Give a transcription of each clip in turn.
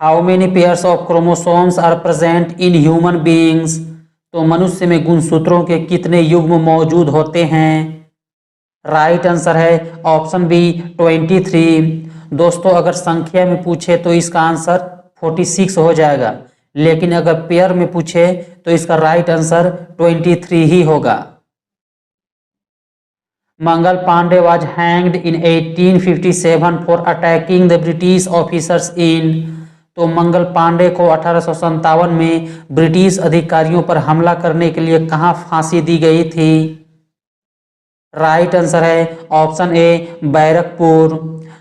How many pairs of chromosomes are present in human beings. तो मनुष्य में गुणसूत्रों के कितने युग्म मौजूद होते हैं। राइट आंसर है ऑप्शन बी 23। दोस्तों अगर संख्या में पूछे तो इसका आंसर 46 हो जाएगा, लेकिन अगर पेयर में पूछे तो इसका राइट आंसर 23 ही होगा। Mangal Pandey was hanged in 1857 for attacking the British officers in। तो मंगल पांडे को 1857 में ब्रिटिश अधिकारियों पर हमला करने के लिए कहां फांसी दी गई थी। राइट आंसर है ऑप्शन ए बैरकपुर।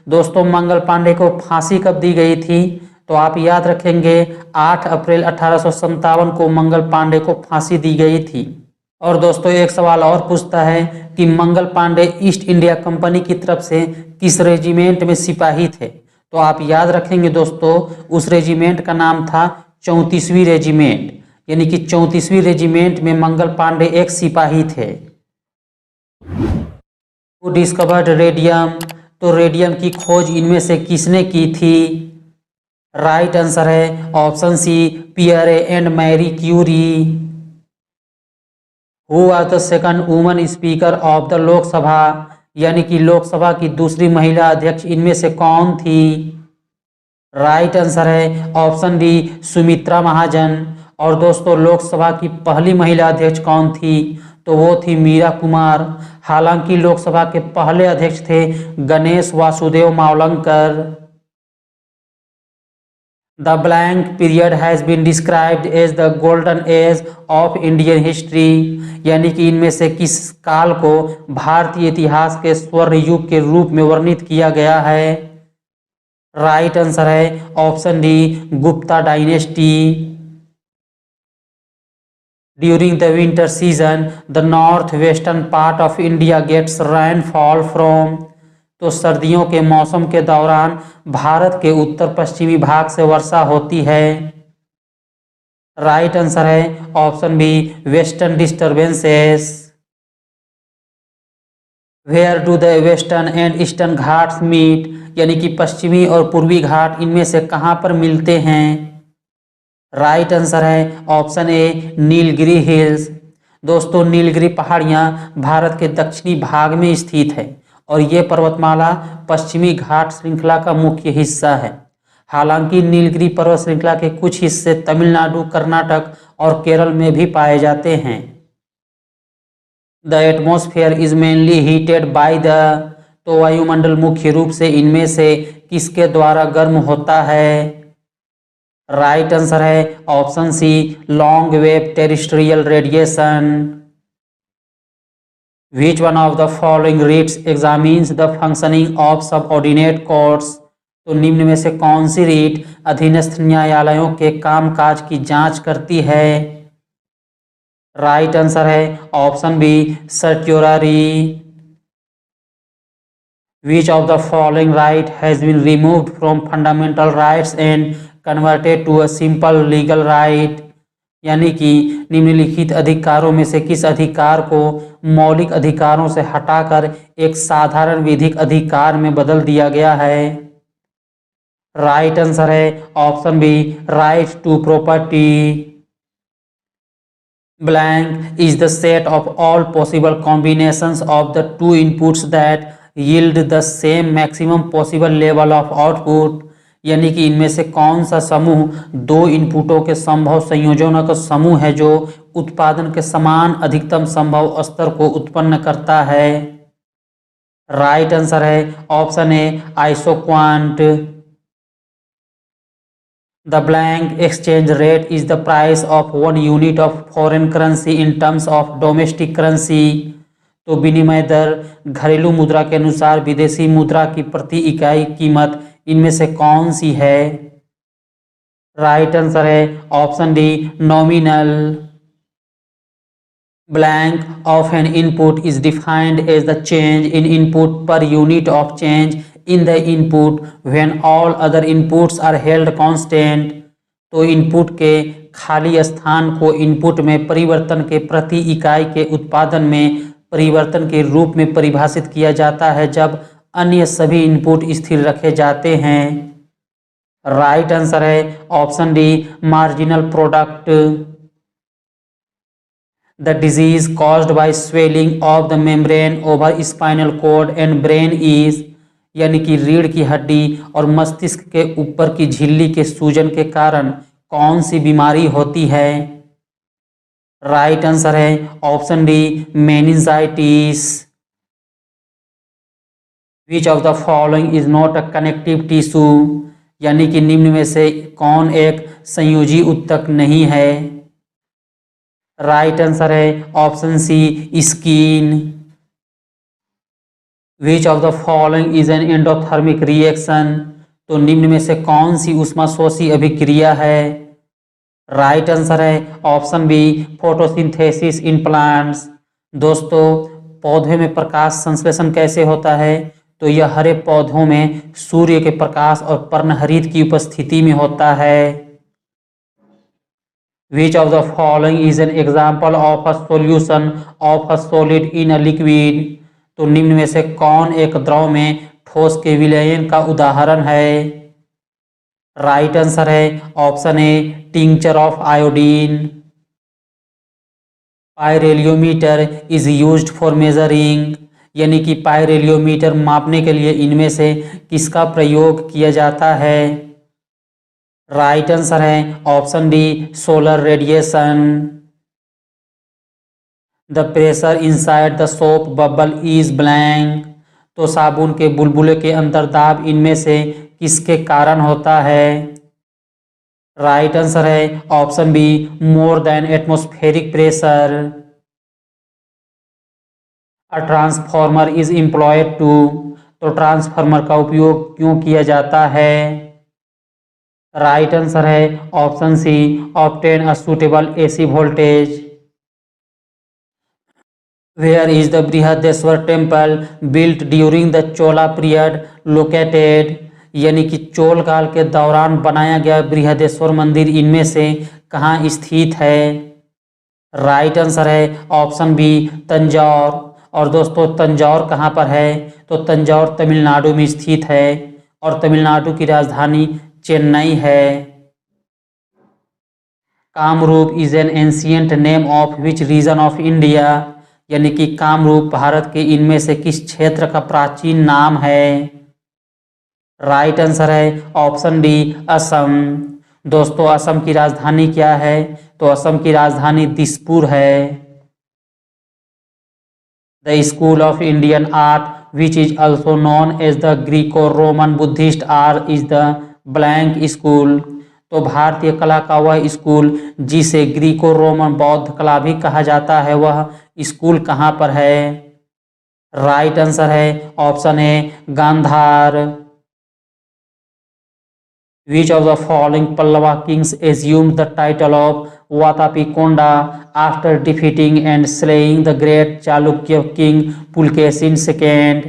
दोस्तों मंगल पांडे को फांसी कब दी गई थी, तो आप याद रखेंगे 8 अप्रैल 1857 को मंगल पांडे को फांसी दी गई थी। और दोस्तों एक सवाल और पूछता है कि Mangal Pandey east India company की तरफ से किस रेजिमेंट में सिपाही थे। तो आप याद रखेंगे दोस्तों उस रेजिमेंट का नाम था 34वीं रेजिमेंट, यानी कि 34वीं रेजिमेंट में मंगल पांडे एक सिपाही थे। Who discovered radium. तो रेडियम की खोज इनमें से किसने की थी। राइट आंसर है option C Pierre and Marie Curie. Who was the second woman speaker of the Lok Sabha, यानी कि लोकसभा की दूसरी महिला अध्यक्ष इनमें से कौन थी। राइट आंसर है ऑप्शन डी सुमित्रा महाजन। और दोस्तों लोकसभा की पहली महिला अध्यक्ष कौन थी, तो वो थी मीरा कुमार। हालांकि लोकसभा के पहले अध्यक्ष थे Ganesh Vasudev Mavalankar. The blank period has been described as the golden age of Indian history, यानी कि इनमें से किस काल को भारतीय इतिहास के स्वर्ण युग के रूप में वर्णित किया गया है। राइट आंसर है option D Gupta dynasty. During the winter season the north western part of India gets rainfall from. तो सर्दियों के मौसम के दौरान भारत के उत्तर पश्चिमी भाग से वर्षा होती है। राइट आंसर है option B western disturbances. Where do the western and eastern Ghats meet, यानी कि पश्चिमी और पूर्वी घाट इनमें से कहां पर मिलते हैं। राइट आंसर है ऑप्शन ए नीलगिरी हिल्स। दोस्तों नीलगिरी पहाड़ियां भारत के दक्षिणी भाग में स्थित है और ये पर्वतमाला पश्चिमी घाट श्रृंखला का मुख्य हिस्सा है। हालांकि नीलगिरी पर्वत श्रृंखला के कुछ हिस्से तमिलनाडु, कर्नाटक और केरल में भी पाए जाते हैं। The atmosphere is mainly heated by the. तो वायुमंडल मुख्य रूप से इनमें से किसके द्वारा गर्म होता है। राइट आंसर है option C long wave terrestrial radiation. Which one of the following reads examines the functioning of subordinate courts। तो निम्न में से कौन सी रीट अधीनस्थ न्यायालयों के कामकाज की जांच करती है। राइट आंसर है option B circulatory. Which of the following right has been removed from fundamental rights and converted to a simple legal right। यानी कि निम्नलिखित अधिकारों में से किस अधिकार को मौलिक अधिकारों से हटाकर एक साधारण विधिक अधिकार में बदल दिया गया है। राइट आंसर है option B right to property. Blank is the set of all possible combinations of the two inputs that yield the same maximum possible level of output. यानी कि इनमें से कौन सा समूह दो इनपुटों के संभव संयोजनों का समूह है जो उत्पादन के समान अधिकतम संभव स्तर को उत्पन्न करता है। राइट आंसर है option A isoquant. The blank exchange rate is the price of 1 unit of foreign currency in terms of domestic currency. तो विनिमय दर घरेलू मुद्रा के अनुसार विदेशी मुद्रा की प्रति इकाई कीमत इनमें से कौन सी है। राइट आंसर है option D nominal. Blank of an input is defined as the change in input per unit of change in the input when all other inputs are held constant. तो इनपुट के खाली स्थान को input में परिवर्तन के प्रति इकाई के उत्पादन में परिवर्तन के रूप में परिभाषित किया जाता है जब अन्य सभी इनपुट स्थिर रखे जाते हैं। राइट आंसर है option D marginal product. The disease caused by swelling of the membrane over spinal cord and brain is, यानी कि रीढ़ की हड्डी और मस्तिष्क के ऊपर की झिल्ली के सूजन के कारण कौन सी बीमारी होती है? राइट आंसर है option D meningitis. Which of the following is not a connective tissue, यानी कि निम्न में से कौन एक संयोजी ऊतक नहीं है? राइट आंसर है option C skin. Which of the following is an endothermic reaction, तो निम्न में से कौन सी ऊष्माशोषी अभिक्रिया है? राइट आंसर है option B photosynthesis in plants. दोस्तों, पौधे में प्रकाश संश्लेषण कैसे होता है? तो यह हरे पौधों में सूर्य के प्रकाश और पर्णहरित की उपस्थिति में होता है। विच of the following is an example of a solution of a solid in a liquid, तो निम्न में से कौन एक द्रव में ठोस के विलयन का उदाहरण है? राइट आंसर है option A tincture of iodine. Pyrheliometer is used for measuring, यानी कि पायरेलियोमीटर मापने के लिए इनमें से किसका प्रयोग किया जाता है? राइट आंसर है option D solar radiation. The pressure inside the soap bubble is blank, तो साबुन के बुलबुले के अंदर दाब इनमें से किसके कारण होता है? राइट आंसर है option B more than atmospheric pressure. A transformer is employed to, तो ट्रांसफार्मर का उपयोग क्यों किया जाता है? राइट आंसर है option C obtain a suitable AC voltage. Where is the Brihadeeswara temple built during the Chola period located, यानी कि चोल काल के दौरान बनाया गया बृहदेश्वर मंदिर इनमें से कहाँ स्थित है? राइट आंसर है ऑप्शन बी तंजौर। और दोस्तों, तंजौर कहाँ पर है? तो तंजौर तमिलनाडु में स्थित है और तमिलनाडु की राजधानी चेन्नई है। Kamrup is an ancient name of which region of India, यानी कि कामरूप भारत के इनमें से किस क्षेत्र का प्राचीन नाम है? राइट आंसर है ऑप्शन डी असम। दोस्तों, असम की राजधानी क्या है? तो असम की राजधानी दिसपुर है। The school of Indian art which is also known as the Greco Roman Buddhist art is the blank school, तो भारतीय कला का वह स्कूल जिसे ग्रीको रोमन बौद्ध कला भी कहा जाता है, वह स्कूल कहाँ पर है? राइट आंसर है option A Gandhara. Which of the following Pallava kings assumed the title of Vatapikonda after defeating and slaying the great Chalukya king Pulkesin II?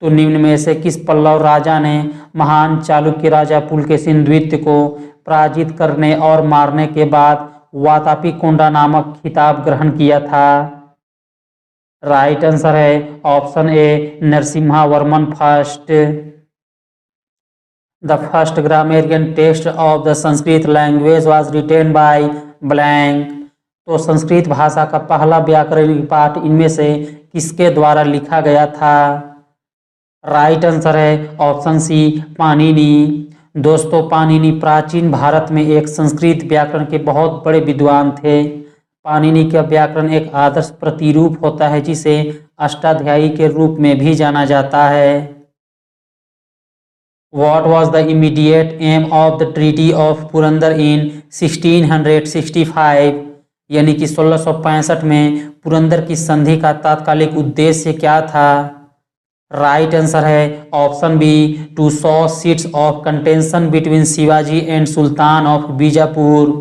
तो निम्न में से किस पल्लव राजा ने महान चालुक्य राजा पुलकेशिन द्वितीय को पराजित करने और मारने के बाद वातापीकोंडा नामक खिताब ग्रहण किया था? राइट आंसर है option A Narasimha Varman first. The first grammarian text of the Sanskrit language was written by blank, तो संस्कृत भाषा का पहला व्याकरणिक पाठ इनमें से किसके द्वारा लिखा गया था? राइट आंसर है ऑप्शन सी पाणिनि। दोस्तों, पाणिनि प्राचीन भारत में एक संस्कृत व्याकरण के बहुत बड़े विद्वान थे। पाणिनि का व्याकरण एक आदर्श प्रतिरूप होता है जिसे अष्टाध्यायी के रूप में भी जाना जाता है। What was the immediate aim of the Treaty of Purandar in 1665, यानी कि 1665 में पुरंदर की संधि का तात्कालिक उद्देश्य क्या था? राइट आंसर है option B to saw seats of contention between Shivaji and sultan of Bijapur.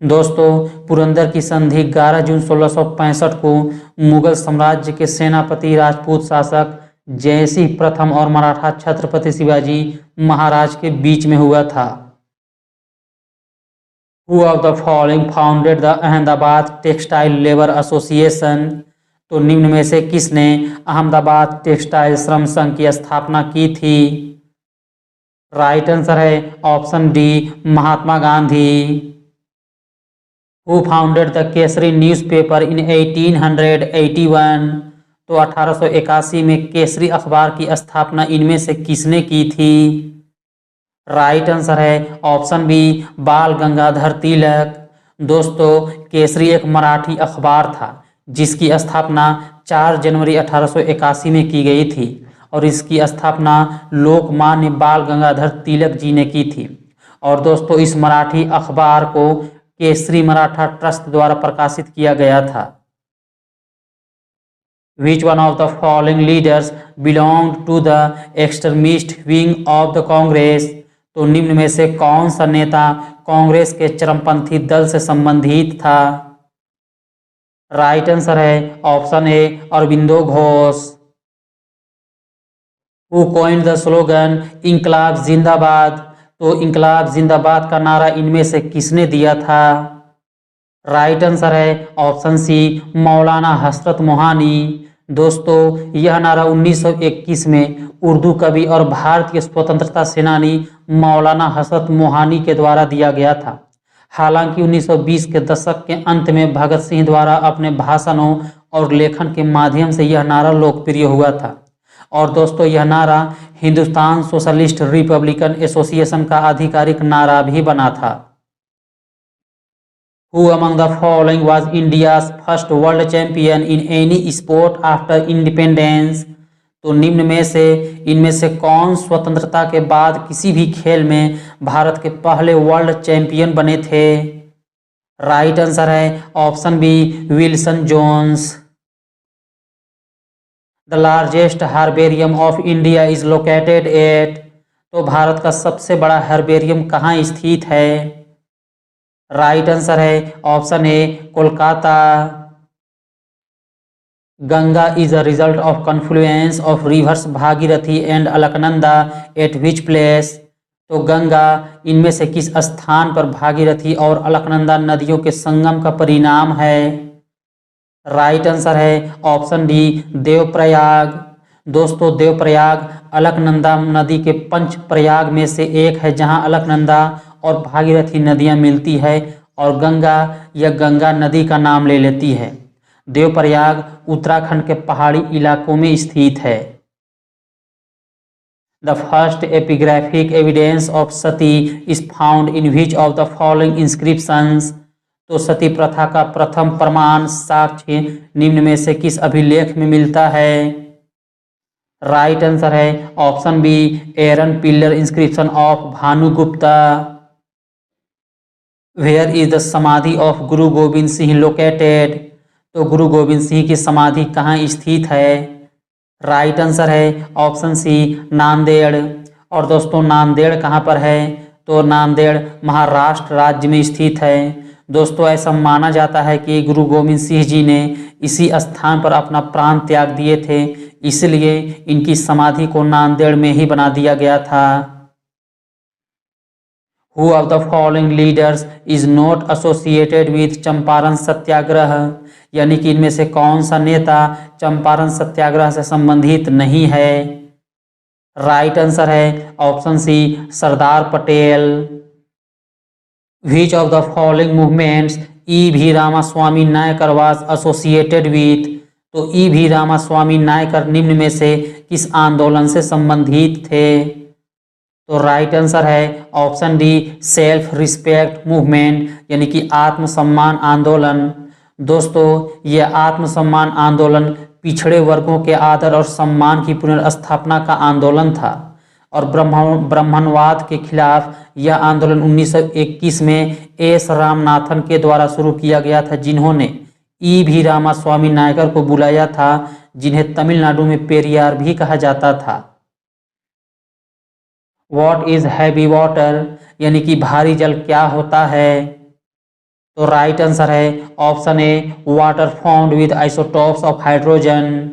दोस्तों, पुरंदर की संधि 11 जून 1665 को मुगल साम्राज्य के सेनापति राजपूत शासक जयसिंह प्रथम और मराठा छत्रपति शिवाजी महाराज के बीच में हुआ था। Who of the following founded the Ahmedabad textile labour association, तो निम्न में से किसने अहमदाबाद टेक्सटाइल श्रम संघ की स्थापना की थी? राइट आंसर है option D Mahatma Gandhi. Who founded the Kesari newspaper इन 1881? तो 1881 में केसरी अखबार की स्थापना इनमें से किसने की थी? राइट आंसर है ऑप्शन बी बाल गंगाधर तिलक। दोस्तों केसरी एक मराठी अखबार था जिसकी स्थापना 4 जनवरी 1881 में की गई थी और इसकी स्थापना लोकमान्य बाल गंगाधर तिलक जी ने की थी। और दोस्तों इस मराठी अखबार को केसरी मराठा ट्रस्ट द्वारा प्रकाशित किया गया था। Which one of the following leaders belonged to the extremist wing of the Congress? तो निम्न में से कौन सा नेता कांग्रेस के चरमपंथी दल से संबंधित था? राइट आंसर है option A Aurobindo Ghosh. Who coined the slogan इंकलाब जिंदाबाद? तो इंकलाब जिंदाबाद का नारा इनमें से किसने दिया था? राइट आंसर है ऑप्शन सी मौलाना हसरत मोहानी। दोस्तों यह नारा 1921 में उर्दू कवि और भारतीय स्वतंत्रता सेनानी मौलाना हसरत मोहानी के द्वारा दिया गया था। हालांकि 1920 के दशक के अंत में भगत सिंह द्वारा अपने भाषणों और लेखन के माध्यम से यह नारा लोकप्रिय हुआ था। और दोस्तों यह नारा हिंदुस्तान सोशलिस्ट रिपब्लिकन एसोसिएशन का आधिकारिक नारा भी बना था। Who among the following was India's first world champion in any sport after independence? तो निम्न में से इनमें से कौन स्वतंत्रता के बाद किसी भी खेल में भारत के पहले वर्ल्ड चैंपियन बने थे? राइट आंसर है option B Wilson Jones. The largest herbarium of India is located at? तो भारत का सबसे बड़ा हार्बेरियम कहाँ स्थित है? राइट आंसर है option A Kolkata. Ganga is a result of confluence of rivers Bhagirathi and Alaknanda at which place? तो गंगा इनमें से किस स्थान पर भागीरथी और अलकनंदा नदियों के संगम का परिणाम है? राइट आंसर है ऑप्शन डी देवप्रयाग। दोस्तों देवप्रयाग अलकनंदा नदी के पंच प्रयाग में से एक है जहां अलकनंदा और भागीरथी नदियां मिलती है और गंगा या गंगा नदी का नाम ले लेती है। देवप्रयाग उत्तराखंड के पहाड़ी इलाकों में स्थित है। The first epigraphic evidence of Sati is found in which of the following inscriptions? तो सती प्रथा का प्रथम प्रमाण साक्ष्य निम्न में से किस अभिलेख में मिलता है? राइट आंसर है option B Eran pillar inscription of Bhanugupta. Where is the samadhi of Guru Gobind Singh located? तो गुरु गोविंद सिंह की समाधि कहाँ स्थित है? राइट आंसर है ऑप्शन सी नांदेड़। और दोस्तों नांदेड़ कहाँ पर है? तो नांदेड़ महाराष्ट्र राज्य में स्थित है। दोस्तों ऐसा माना जाता है कि गुरु गोविंद सिंह जी ने इसी स्थान पर अपना प्राण त्याग दिए थे, इसलिए इनकी समाधि को नांदेड़ में ही बना दिया गया था। Who of the following leaders is not associated with Champaran सत्याग्रह? यानी कि इनमें से कौन सा नेता चंपारण सत्याग्रह से संबंधित नहीं है? राइट आंसर है option C Sardar Patel. Which of the following movements E.V. Ramaswami Naicker was associated with? तो E.V. रामास्वामी नायकर निम्न में से किस आंदोलन से संबंधित थे? तो राइट आंसर है option D self respect movement यानी कि आत्मसम्मान आंदोलन। दोस्तों यह आत्मसम्मान आंदोलन पिछड़े वर्गों के आदर और सम्मान की पुनर्स्थापना का आंदोलन था और ब्राह्मणवाद के खिलाफ यह आंदोलन 1921 में एस रामनाथन के द्वारा शुरू किया गया था, जिन्होंने E.V. रामास्वामी नायकर को बुलाया था, जिन्हें तमिलनाडु में पेरियार भी कहा जाता था। What is heavy water? यानी कि भारी जल क्या होता है? तो राइट आंसर है option A water found with isotopes of hydrogen.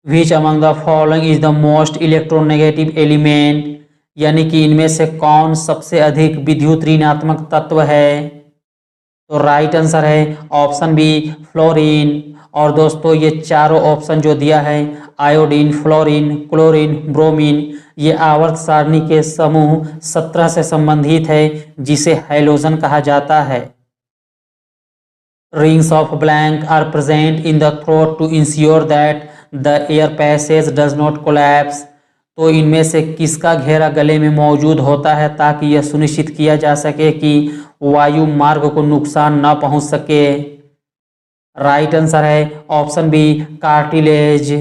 Which among the following is the most electronegative element? यानी कि इनमें से कौन सबसे अधिक विद्युत ऋणात्मक तत्व है? तो राइट आंसर है ऑप्शन बी फ्लोरीन। और दोस्तों ये चारों ऑप्शन जो दिया है आयोडीन, फ्लोरीन, क्लोरीन, ब्रोमीन, ये आवर्त सारणी के समूह 17 से संबंधित है जिसे हैलोजन कहा जाता है। Rings of blank are present in the throat to ensure that the air passage does not collapse। तो इनमें से किसका घेरा गले में मौजूद होता है ताकि यह सुनिश्चित किया जा सके कि वायु मार्ग को नुकसान न पहुंच सके। राइट आंसर है ऑप्शन बी कार्टिलेज।